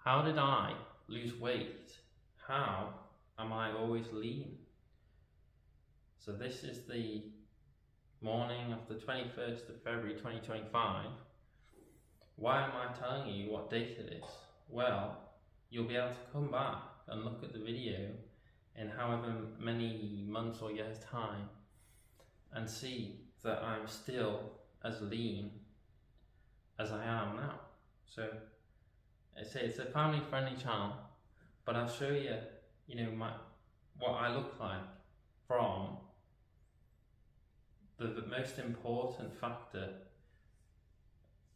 How did I lose weight? How am I always lean? So this is the morning of the 21st of February 2025. Why am I telling you what date it is? Well, you'll be able to come back and look at the video in however many months or years time and see that I'm still as lean as I am now. So it's a family friendly channel, but I'll show you, what I look like from the most important factor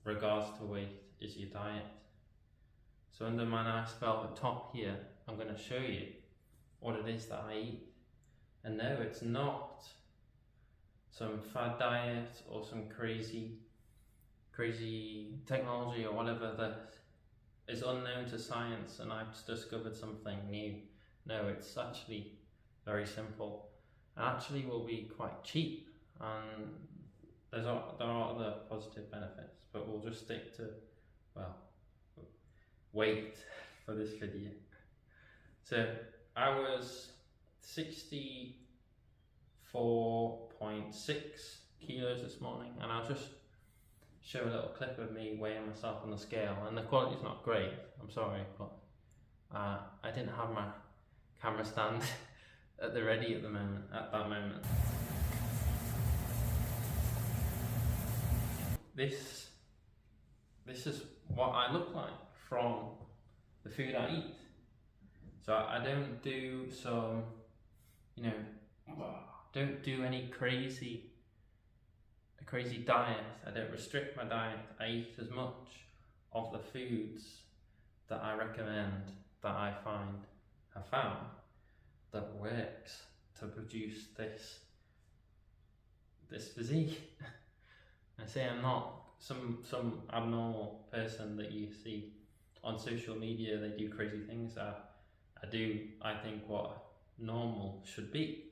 regards to weight is your diet. So under my nice velvet top here, I'm going to show you what it is that I eat. And no, it's not some fad diet or some crazy technology or whatever that is unknown to science and I've discovered something new. No, it's actually very simple and actually will be quite cheap, and there are other positive benefits, but we'll just stick to, weight for this video. So I was 64.6 kilos this morning, and I'll just show a little clip of me weighing myself on the scale, and the quality's not great, I'm sorry, but I didn't have my camera stand at the ready at that moment. This is what I look like from the food I eat. So I don't do some, don't do any crazy diet. I don't restrict my diet. I eat as much of the foods that I recommend, that I have found that works to produce this physique. I say I'm not some abnormal person that you see on social media. They do crazy things. I do, I think, what normal should be.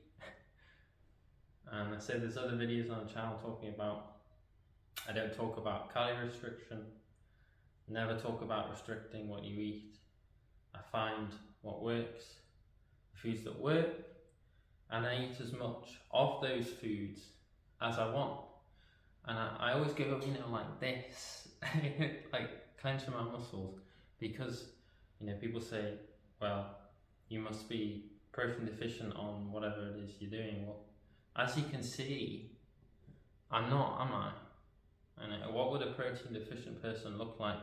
And I say there's other videos on the channel talking about, I don't talk about calorie restriction, never talk about restricting what you eat. I find what works, foods that work, and I eat as much of those foods as I want. And I always go, like this, like clenching my muscles, because, people say, well, you must be protein deficient on whatever it is you're doing. Well, as you can see, I'm not, am I? And what would a protein deficient person look like,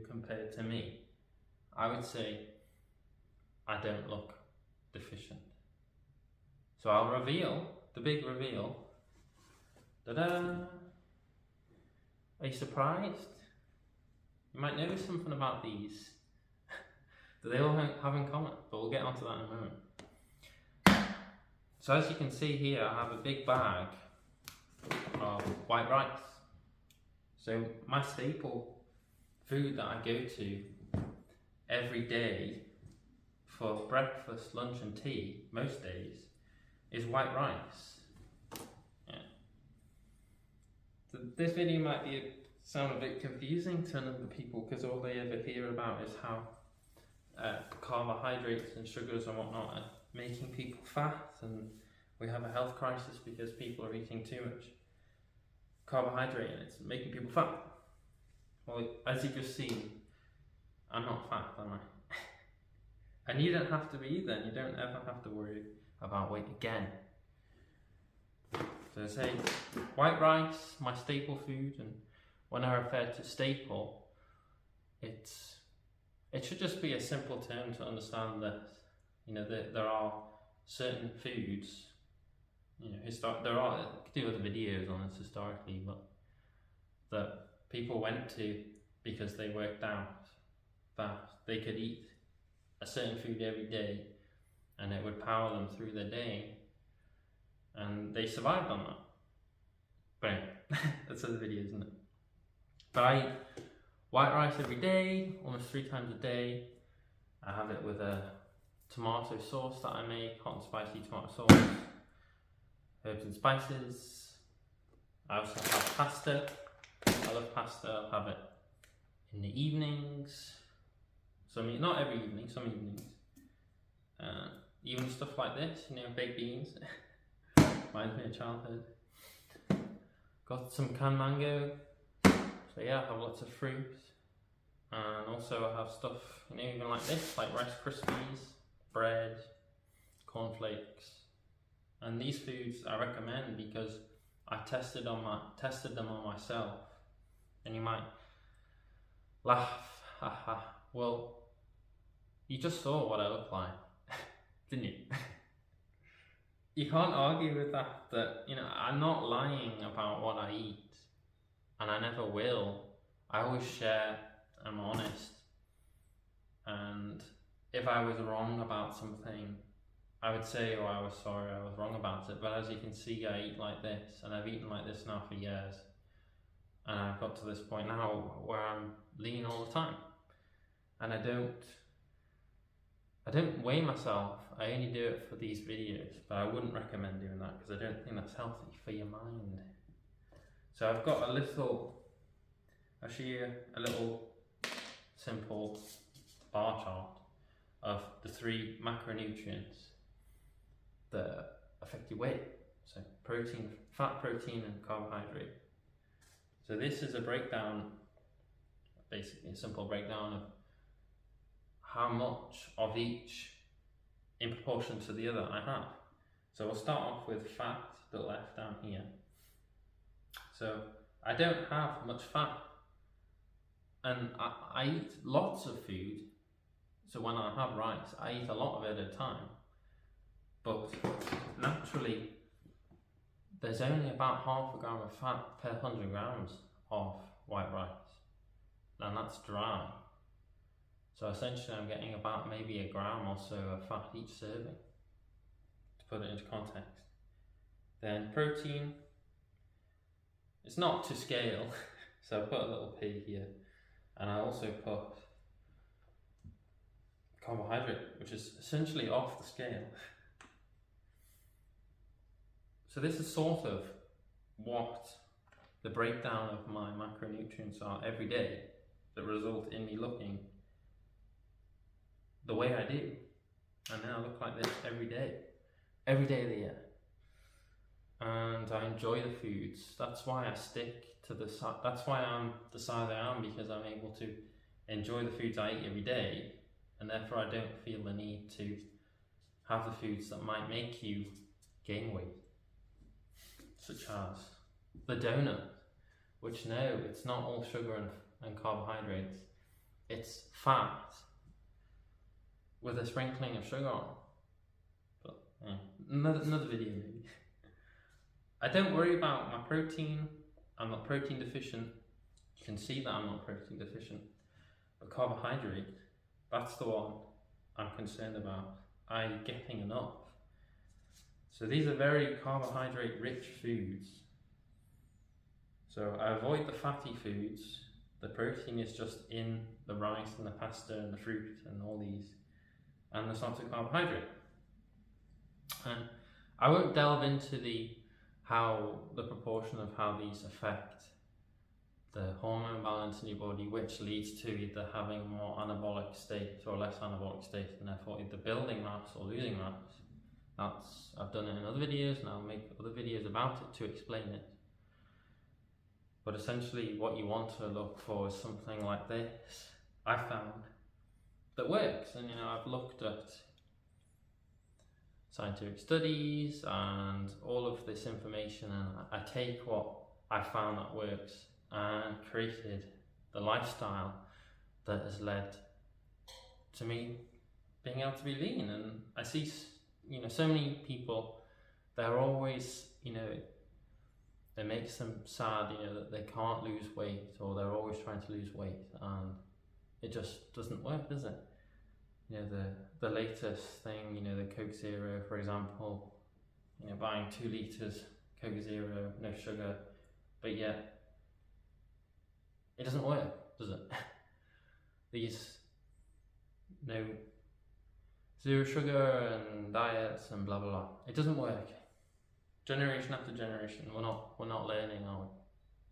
compared to me? I would say I don't look deficient. So I'll reveal, the big reveal. Ta-da! Are you surprised? You might notice something about these that they all have in common, but we'll get onto that in a moment. So as you can see here, I have a big bag of white rice. So my staple food that I go to every day for breakfast, lunch and tea, most days, is white rice. Yeah. So this video might sound a bit confusing to other people, because all they ever hear about is how carbohydrates and sugars and whatnot are making people fat, and we have a health crisis because people are eating too much carbohydrate and it's making people fat. Well, as you just seen, I'm not fat, am I? And you don't have to be either. You don't ever have to worry about weight again. So I say white rice, my staple food, and when I refer to staple, it should just be a simple term to understand that there are certain foods, there are, I could do other videos on this historically, but that people went to because they worked out that they could eat a certain food every day and it would power them through their day, and they survived on that. But anyway, that's other video, isn't it? But I eat white rice every day, almost 3 times a day. I have it with a tomato sauce that I make, hot and spicy tomato sauce, herbs and spices. I also have pasta. I love pasta. I'll have it in the evenings, some, not every evening, some evenings. Even stuff like this, baked beans, reminds me of childhood. Got some canned mango, so yeah, I have lots of fruit. And also I have stuff, even like this, like Rice Krispies, bread, cornflakes. And these foods I recommend because I tested them on myself. And you might laugh, haha. Well, you just saw what I look like, didn't you? You can't argue with that, I'm not lying about what I eat, and I never will. I always share, I'm honest, and if I was wrong about something, I would say, oh, I was sorry, I was wrong about it. But as you can see, I eat like this, and I've eaten like this now for years, and I've got to this point now where I'm lean all the time, and I don't weigh myself. I only do it for these videos, but I wouldn't recommend doing that because I don't think that's healthy for your mind. So I've got I'll show you a little simple bar chart of the 3 macronutrients that affect your weight. So protein, fat, protein, and carbohydrate. So this is a breakdown, basically a simple breakdown of how much of each in proportion to the other I have. So we'll start off with fat, the left down here. So I don't have much fat, and I eat lots of food. So when I have rice, I eat a lot of it at a time. But naturally, there's only about half a gram of fat per 100 grams of white rice, and that's dry. So essentially I'm getting about maybe a gram or so of fat each serving, to put it into context. Then protein, it's not to scale, so I put a little P here, and I also put carbohydrate, which is essentially off the scale. So this is sort of what the breakdown of my macronutrients are every day that result in me looking the way I do. And then I look like this every day of the year. And I enjoy the foods. That's why I stick to that's why I'm the size I am, because I'm able to enjoy the foods I eat every day, and therefore I don't feel the need to have the foods that might make you gain weight, such as the donut, which no, it's not all sugar and carbohydrates. It's fat with a sprinkling of sugar on. But yeah, another video maybe. I don't worry about my protein. I'm not protein deficient. You can see that I'm not protein deficient. But carbohydrate, that's the one I'm concerned about. Are you getting enough? So these are very carbohydrate rich foods. So I avoid the fatty foods. The protein is just in the rice and the pasta and the fruit and all these. And there's lots of carbohydrate. And I won't delve into the proportion of how these affect the hormone balance in your body, which leads to either having a more anabolic state or less anabolic state, and therefore either building mass or losing mass. I've done it in other videos, and I'll make other videos about it to explain it. But essentially what you want to look for is something like this, I found, that works. And I've looked at scientific studies and all of this information, and I take what I found that works and created the lifestyle that has led to me being able to be lean. And I see so many people, they're always it makes them sad that they can't lose weight, or they're always trying to lose weight, and it just doesn't work, does it? The latest thing, the Coke Zero, for example, buying 2 litres Coke Zero, no sugar, but yet it doesn't work, does it? These zero sugar and diets and blah blah blah, it doesn't work. Generation after generation, we're not learning, are we?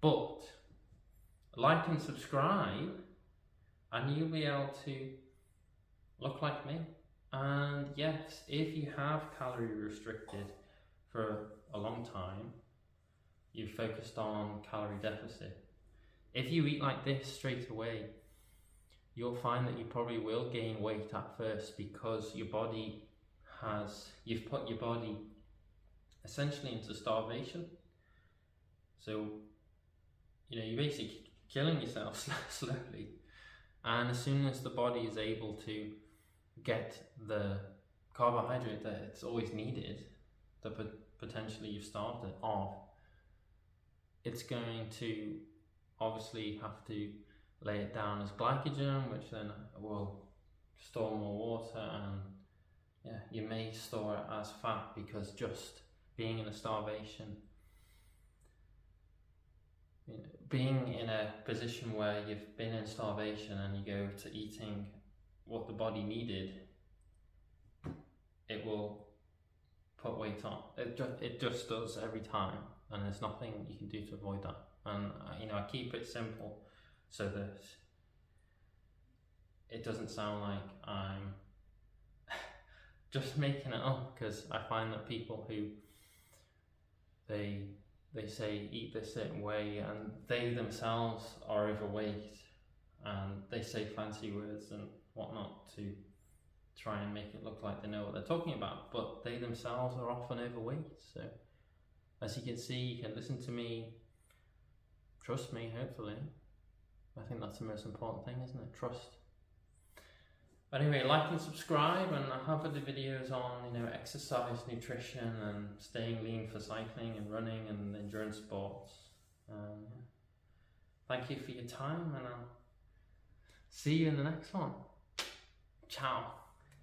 But like and subscribe, and you'll be able to look like me. And yes, if you have calorie restricted for a long time, you've focused on calorie deficit. If you eat like this straight away, you'll find that you probably will gain weight at first, because you've put your body essentially into starvation. So, you're basically killing yourself slowly. And as soon as the body is able to get the carbohydrate that it's always needed, that potentially you've starved it of, it's going to obviously have to lay it down as glycogen, which then will store more water, and you may store it as fat, because just being in a starvation, being in a position where you've been in starvation and you go to eating what the body needed, it will put weight on. It just does every time, and there's nothing you can do to avoid that. And I keep it simple so that it doesn't sound like I'm just making it up, because I find that people who they say eat this certain way, and they themselves are overweight, and they say fancy words and whatnot to try and make it look like they know what they're talking about, but they themselves are often overweight. So as you can see, you can listen to me, trust me, hopefully. I think that's the most important thing, isn't it? Trust. But anyway, like and subscribe, and I have other videos on exercise, nutrition, and staying lean for cycling and running and endurance sports. Thank you for your time, and I'll see you in the next one. Ciao.